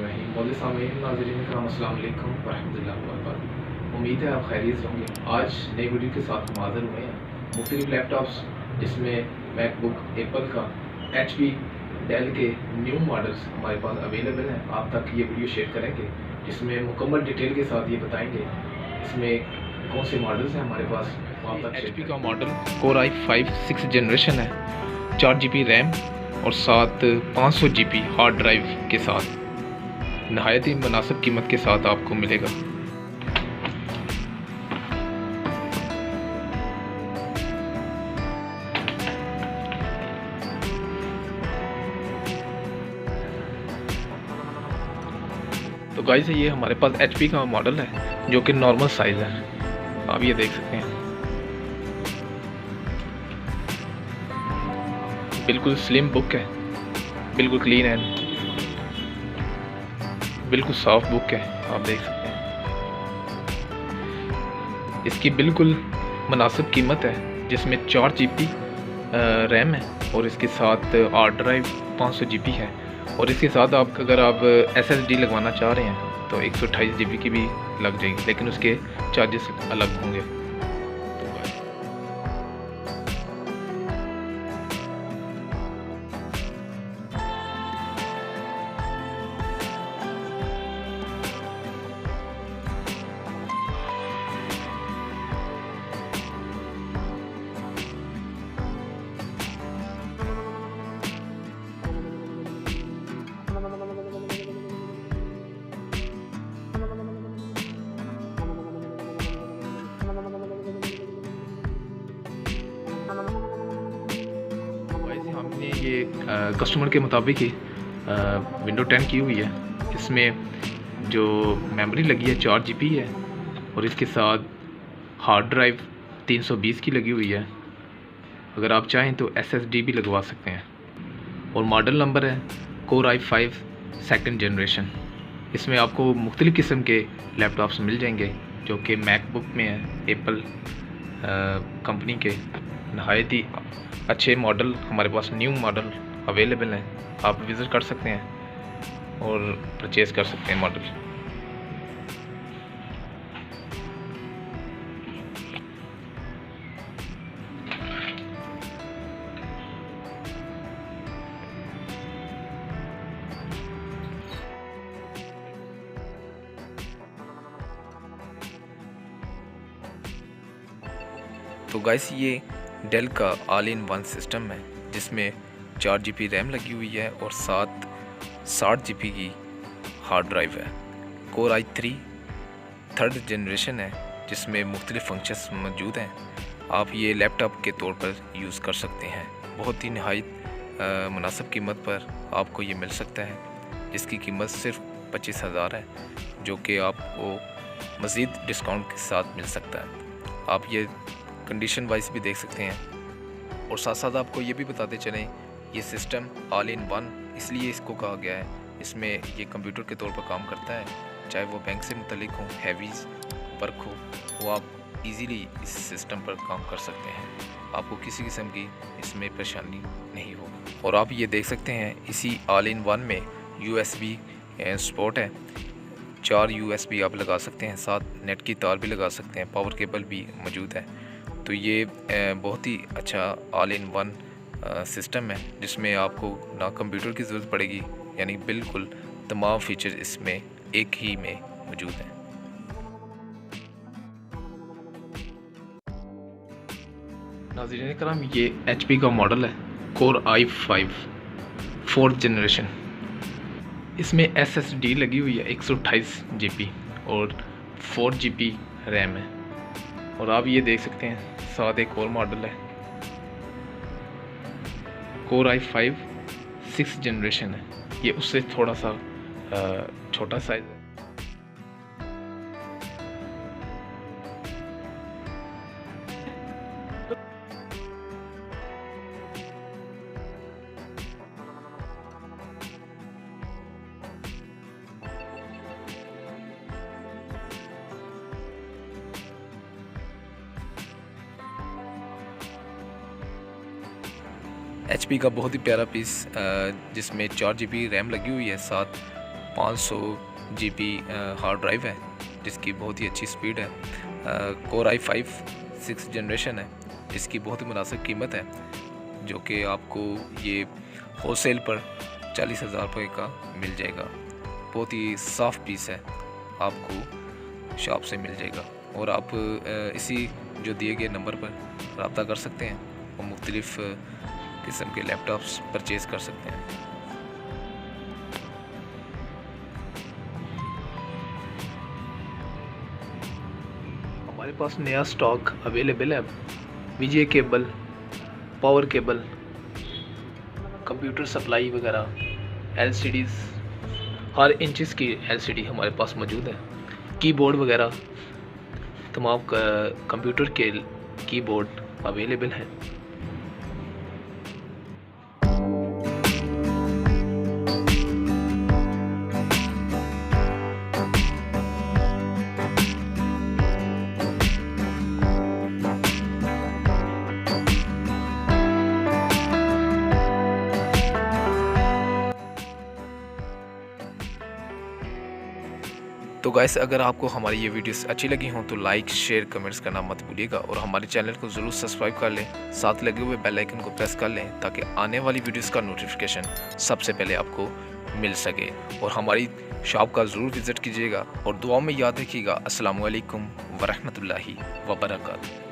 नाज़रीन कराम अस्सलाम वालेकुम वरहमतुल्लाहि वबरकातुहू। उम्मीद है आप खैरियत से होंगे। आज नई वीडियो के साथ हम हाज़िर हुए हैं। मुख्तलिफ लैपटॉप्स जिसमें मैकबुक एप्पल का, HP, डेल के न्यू मॉडल्स हमारे पास अवेलेबल हैं। आप तक ये वीडियो शेयर करेंगे जिसमें मुकम्मल डिटेल के साथ ये बताएंगे इसमें कौन से मॉडल्स हैं हमारे पास। आप तक HP का model Core i5 6th generation है, 4 GB रैम और साथ 500 GB हार्ड ड्राइव के साथ नहायत ही मुनासिब कीमत के साथ आपको मिलेगा। तो गाइस ये हमारे पास HP का मॉडल है जो कि नॉर्मल साइज़ है, आप ये देख सकते हैं। बिल्कुल स्लिम बुक है, बिल्कुल क्लीन एंड बिल्कुल सॉफ्ट बुक है, आप देख सकते हैं। इसकी बिल्कुल मुनासिब कीमत है जिसमें 4 GB रैम है और इसके साथ हार्ड ड्राइव 500 GB है और इसके साथ आप अगर आप SSD लगवाना चाह रहे हैं तो 128 GB की भी लग जाएगी, लेकिन उसके चार्जेस अलग होंगे। हमने ये कस्टमर के मुताबिक ही विंडो 10 की हुई है। इसमें जो मेमोरी लगी है 4 GB है और इसके साथ हार्ड ड्राइव 320 की लगी हुई है। अगर आप चाहें तो SSD भी लगवा सकते हैं और मॉडल नंबर है Core i5 2nd जनरेशन। इसमें आपको मुख्तलिफ़ किस्म के लैपटॉप्स मिल जाएंगे जो कि मैकबुक में है। एप्पल कंपनी के नहायत ही अच्छे मॉडल हमारे पास न्यू मॉडल अवेलेबल हैं, आप विज़िट कर सकते हैं और परचेज़ कर सकते हैं मॉडल। तो गाइस ये डेल का ऑल इन वन सिस्टम है जिसमें 4 GB रैम लगी हुई है और साथ 60 GB की हार्ड ड्राइव है। Core i3 3rd जनरेशन है जिसमें मुख्तलिफ़ फंक्शंस मौजूद हैं। आप ये लैपटॉप के तौर पर यूज़ कर सकते हैं। बहुत ही नहायत मुनासिब कीमत पर आपको ये मिल सकता है, जिसकी कीमत सिर्फ 25,000 है, जो कि आपको मज़ीद डिस्काउंट के साथ मिल सकता है। आप ये कंडीशन वाइज भी देख सकते हैं और साथ साथ आपको ये भी बताते चलें ये सिस्टम ऑल इन वन इसलिए इसको कहा गया है। इसमें ये कंप्यूटर के तौर पर काम करता है, चाहे वो बैंक से मुतल्लिक हो, हैवीज़ वर्क हो, वो आप इजीली इस सिस्टम पर काम कर सकते हैं। आपको किसी किस्म की इसमें परेशानी नहीं होगी। और आप ये देख सकते हैं इसी ऑल इन वन में USB सपोर्ट है। 4 USB आप लगा सकते हैं, साथ नेट की तार भी लगा सकते हैं, पावर केबल भी मौजूद है। तो ये बहुत ही अच्छा ऑल इन वन सिस्टम है जिसमें आपको ना कंप्यूटर की ज़रूरत पड़ेगी, यानी बिल्कुल तमाम फीचर इसमें एक ही में मौजूद हैं। नाज़रीन करम ये HP का मॉडल है Core i5 4th जनरेशन। इसमें SSD लगी हुई है 128 GB और 4 GB रैम है। और आप ये देख सकते हैं साथ एक और मॉडल है Core i5 6th जनरेशन है, ये उससे थोड़ा सा छोटा साइज़ है। HP का बहुत ही प्यारा पीस जिसमें 4 GB रैम लगी हुई है, साथ 500 GB हार्ड ड्राइव है जिसकी बहुत ही अच्छी स्पीड है। कोर i5 6th जनरेशन है जिसकी बहुत ही मुनासिब कीमत है, जो कि आपको ये होलसेल पर 40,000 रुपये का मिल जाएगा। बहुत ही साफ़ पीस है, आपको शॉप से मिल जाएगा और आप इसी जो दिए गए नंबर पर रब्ता कर सकते हैं और मुख्तलिफ़ किस्म के लैपटॉप्स परचेज़ कर सकते हैं। हमारे पास नया स्टॉक अवेलेबल है। VGA cable, power cable, computer supply वगैरह, LCDs, हर इंचज़ की LCD हमारे पास मौजूद है। कीबोर्ड वगैरह तमाम कंप्यूटर के कीबोर्ड अवेलेबल हैं। तो गाइस, अगर आपको हमारी ये वीडियोस अच्छी लगी हों तो लाइक, शेयर, कमेंट्स करना मत भूलिएगा और हमारे चैनल को ज़रूर सब्सक्राइब कर लें, साथ लगे हुए बेल आइकन को प्रेस कर लें ताकि आने वाली वीडियोस का नोटिफिकेशन सबसे पहले आपको मिल सके। और हमारी शॉप का ज़रूर विज़िट कीजिएगा और दुआ में याद रखिएगा। अस्सलामु अलैकुम वरहमतुल्लाहि वबरकातुहू।